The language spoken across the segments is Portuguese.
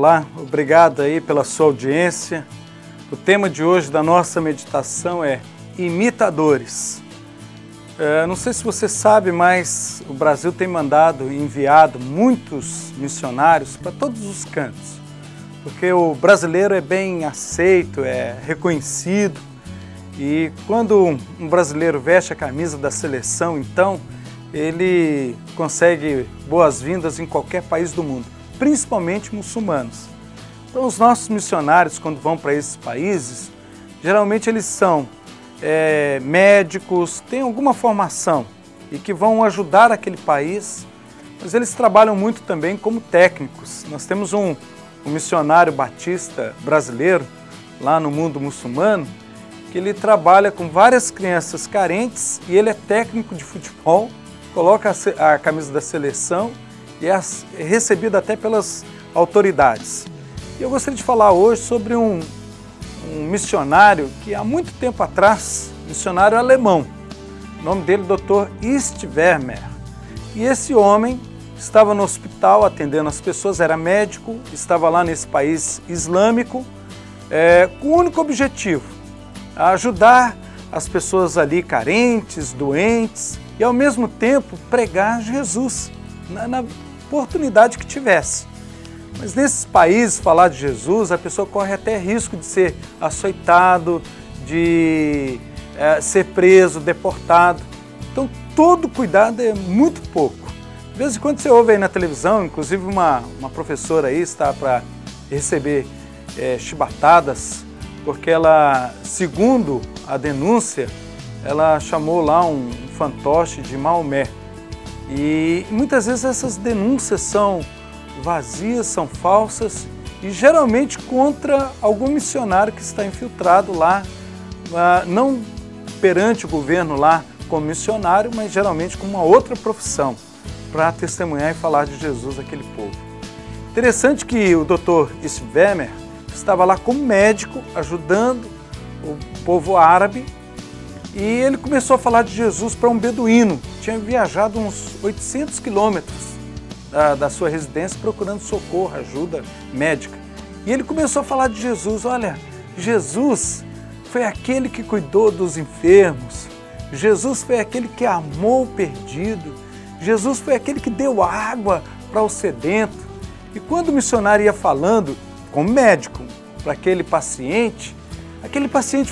Olá, obrigado aí pela sua audiência. O tema de hoje da nossa meditação é imitadores. Não sei se você sabe, mas o Brasil tem enviado muitos missionários para todos os cantos, porque o brasileiro é bem aceito, é reconhecido, e quando um brasileiro veste a camisa da seleção, então ele consegue boas-vindas em qualquer país do mundo, principalmente muçulmanos. Então os nossos missionários, quando vão para esses países, geralmente eles são médicos, têm alguma formação e que vão ajudar aquele país, mas eles trabalham muito também como técnicos. Nós temos um missionário batista brasileiro lá no mundo muçulmano, que ele trabalha com várias crianças carentes e ele é técnico de futebol, coloca a camisa da seleção e é recebido até pelas autoridades. E eu gostaria de falar hoje sobre um missionário que há muito tempo atrás, missionário alemão, o nome dele é Dr. Ist Vermeer. E esse homem estava no hospital atendendo as pessoas, era médico, estava lá nesse país islâmico, com o único objetivo, ajudar as pessoas ali carentes, doentes, e ao mesmo tempo pregar Jesus na oportunidade que tivesse. Mas nesses países, falar de Jesus, a pessoa corre até risco de ser açoitado, de ser preso, deportado. Então todo cuidado é muito pouco. De vez em quando você ouve aí na televisão, inclusive uma professora aí está para receber chibatadas, porque ela, segundo a denúncia, ela chamou lá um fantoche de Maomé. E muitas vezes essas denúncias são vazias, são falsas e geralmente contra algum missionário que está infiltrado lá, não perante o governo lá como missionário, mas geralmente com uma outra profissão, para testemunhar e falar de Jesus àquele povo. Interessante que o Dr. Ist Vermeer estava lá como médico, ajudando o povo árabe, e ele começou a falar de Jesus para um beduíno, tinha viajado uns 800 quilômetros da sua residência procurando socorro, ajuda médica. E ele começou a falar de Jesus. Olha, Jesus foi aquele que cuidou dos enfermos, Jesus foi aquele que amou o perdido, Jesus foi aquele que deu água para o sedento. E quando o missionário ia falando, como médico, para aquele paciente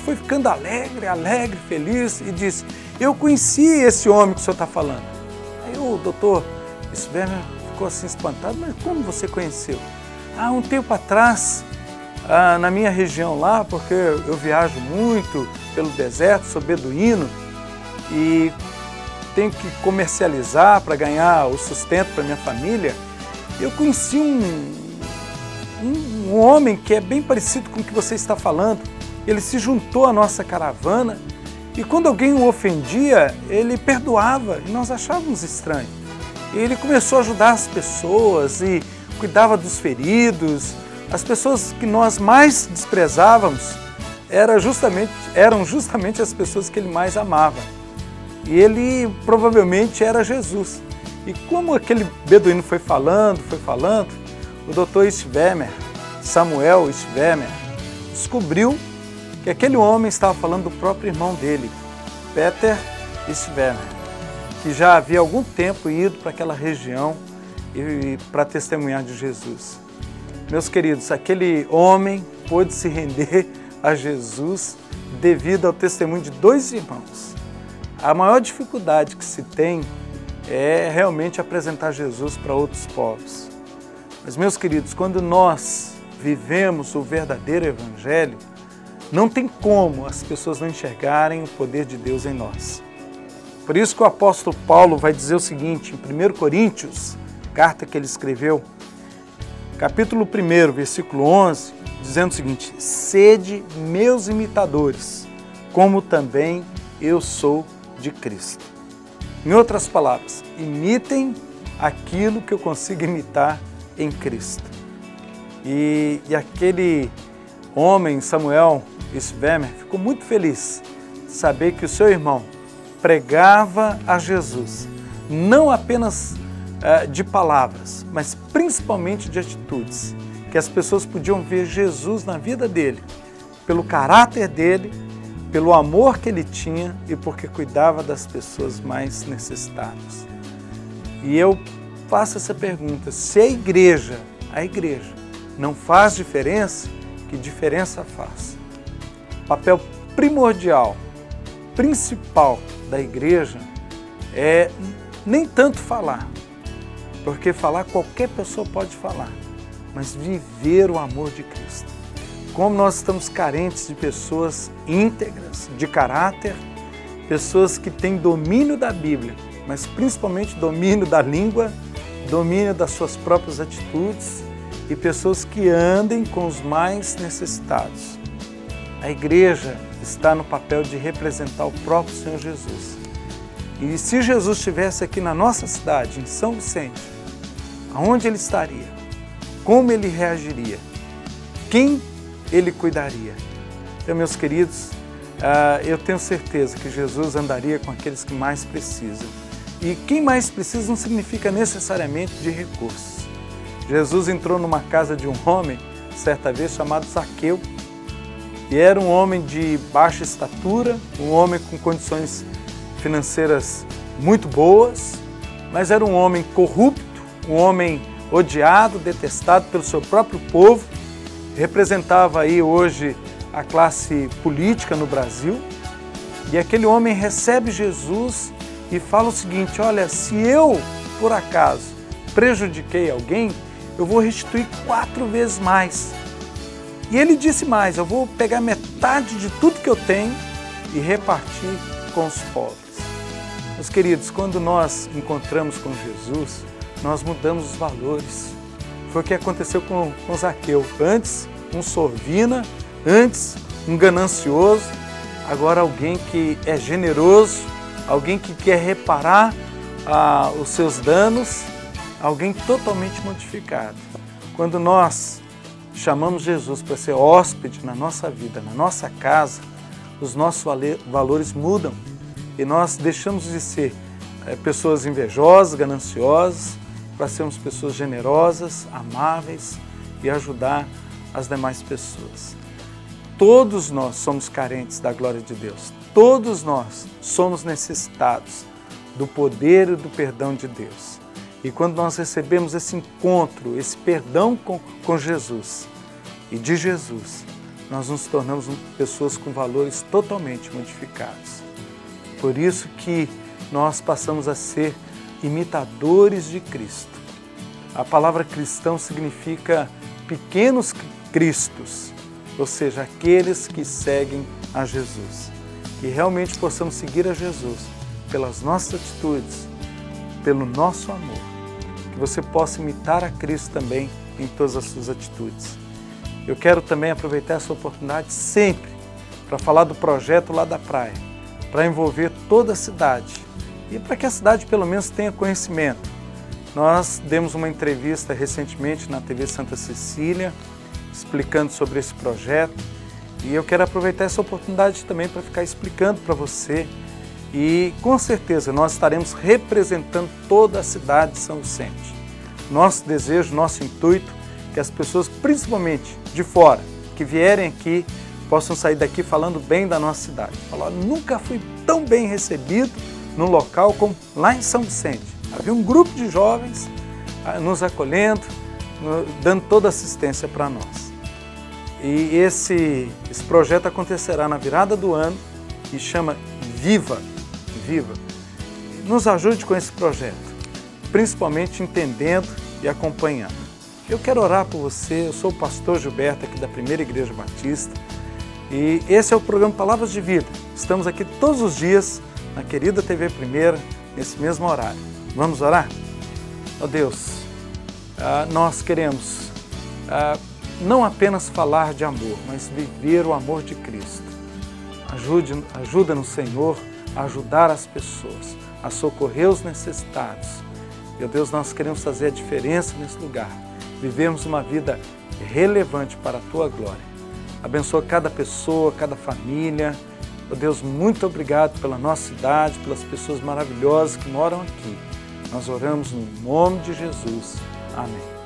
foi ficando alegre, feliz e disse: eu conheci esse homem que o senhor está falando. Aí o doutor Ist Vermeer ficou assim espantado: mas como você conheceu? Um tempo atrás, na minha região lá, porque eu viajo muito pelo deserto, sou beduíno e tenho que comercializar para ganhar o sustento para minha família, eu conheci um homem que é bem parecido com o que você está falando. Ele se juntou à nossa caravana e quando alguém o ofendia, ele perdoava e nós achávamos estranho. E ele começou a ajudar as pessoas e cuidava dos feridos. As pessoas que nós mais desprezávamos eram justamente as pessoas que ele mais amava. E ele provavelmente era Jesus. E como aquele beduíno foi falando, o Dr. Ist Vermeer, Samuel Ist Vermeer, descobriu que aquele homem estava falando do próprio irmão dele, Peter Ist Vermeer, que já havia algum tempo ido para aquela região e para testemunhar de Jesus. Meus queridos, aquele homem pôde se render a Jesus devido ao testemunho de dois irmãos. A maior dificuldade que se tem é realmente apresentar Jesus para outros povos. Mas, meus queridos, quando nós vivemos o verdadeiro Evangelho, não tem como as pessoas não enxergarem o poder de Deus em nós. Por isso que o apóstolo Paulo vai dizer o seguinte, em 1 Coríntios, carta que ele escreveu, capítulo 1, versículo 11, dizendo o seguinte: sede meus imitadores, como também eu sou de Cristo. Em outras palavras, imitem aquilo que eu consigo imitar em Cristo. E aquele homem, Samuel Ist Vermeer, ficou muito feliz de saber que o seu irmão pregava a Jesus, não apenas de palavras, mas principalmente de atitudes. que as pessoas podiam ver Jesus na vida dele, pelo caráter dele, pelo amor que ele tinha e porque cuidava das pessoas mais necessitadas. E eu faço essa pergunta: se a igreja não faz diferença, que diferença faz? O papel primordial, principal da igreja é nem tanto falar, porque falar qualquer pessoa pode falar, mas viver o amor de Cristo. Como nós estamos carentes de pessoas íntegras, de caráter, pessoas que têm domínio da Bíblia, mas principalmente domínio da língua, domínio das suas próprias atitudes e pessoas que andem com os mais necessitados. A igreja está no papel de representar o próprio Senhor Jesus. E se Jesus estivesse aqui na nossa cidade, em São Vicente, aonde ele estaria? Como ele reagiria? Quem ele cuidaria? Então, meus queridos, eu tenho certeza que Jesus andaria com aqueles que mais precisam. E quem mais precisa não significa necessariamente de recursos. Jesus entrou numa casa de um homem, certa vez, chamado Zaqueu, e era um homem de baixa estatura, um homem com condições financeiras muito boas, mas era um homem corrupto, um homem odiado, detestado pelo seu próprio povo, representava aí hoje a classe política no Brasil, e aquele homem recebe Jesus e fala o seguinte: olha, se eu, por acaso, prejudiquei alguém, eu vou restituir 4 vezes mais. E ele disse mais: eu vou pegar metade de tudo que eu tenho e repartir com os pobres. Meus queridos, quando nós encontramos com Jesus, nós mudamos os valores. Foi o que aconteceu com Zaqueu. Antes, um sorvina, antes, um ganancioso, agora alguém que é generoso, alguém que quer reparar os seus danos, alguém totalmente modificado. Quando nós chamamos Jesus para ser hóspede na nossa vida, na nossa casa, os nossos valores mudam e nós deixamos de ser pessoas invejosas, gananciosas, para sermos pessoas generosas, amáveis e ajudar as demais pessoas. Todos nós somos carentes da glória de Deus. Todos nós somos necessitados do poder e do perdão de Deus. E quando nós recebemos esse encontro, esse perdão com Jesus e de Jesus, nós nos tornamos pessoas com valores totalmente modificados. Por isso que nós passamos a ser imitadores de Cristo. A palavra cristão significa pequenos cristos, ou seja, aqueles que seguem a Jesus. Que realmente possamos seguir a Jesus pelas nossas atitudes, pelo nosso amor. Que você possa imitar a Cristo também em todas as suas atitudes. Eu quero também aproveitar essa oportunidade sempre para falar do projeto lá da praia, para envolver toda a cidade e para que a cidade pelo menos tenha conhecimento. Nós demos uma entrevista recentemente na TV Santa Cecília, explicando sobre esse projeto, e eu quero aproveitar essa oportunidade também para ficar explicando para você, e com certeza nós estaremos representando toda a cidade de São Vicente. Nosso desejo, nosso intuito, que as pessoas, principalmente de fora, que vierem aqui, possam sair daqui falando bem da nossa cidade. Falar: nunca fui tão bem recebido num local como lá em São Vicente. Havia um grupo de jovens nos acolhendo, dando toda a assistência para nós. E esse projeto acontecerá na virada do ano e chama Viva. Viva. Nos ajude com esse projeto, principalmente entendendo e acompanhando. Eu quero orar por você. Eu sou o pastor Gilberto aqui da Primeira Igreja Batista e esse é o programa Palavras de Vida. Estamos aqui todos os dias na querida TV Primeira, nesse mesmo horário. Vamos orar? Ó Deus, nós queremos não apenas falar de amor, mas viver o amor de Cristo. Ajuda-nos, Senhor, a ajudar as pessoas, a socorrer os necessitados. Meu Deus, nós queremos fazer a diferença nesse lugar, vivermos uma vida relevante para a Tua glória. Abençoa cada pessoa, cada família. Meu Deus, muito obrigado pela nossa cidade, pelas pessoas maravilhosas que moram aqui. Nós oramos no nome de Jesus. Amém.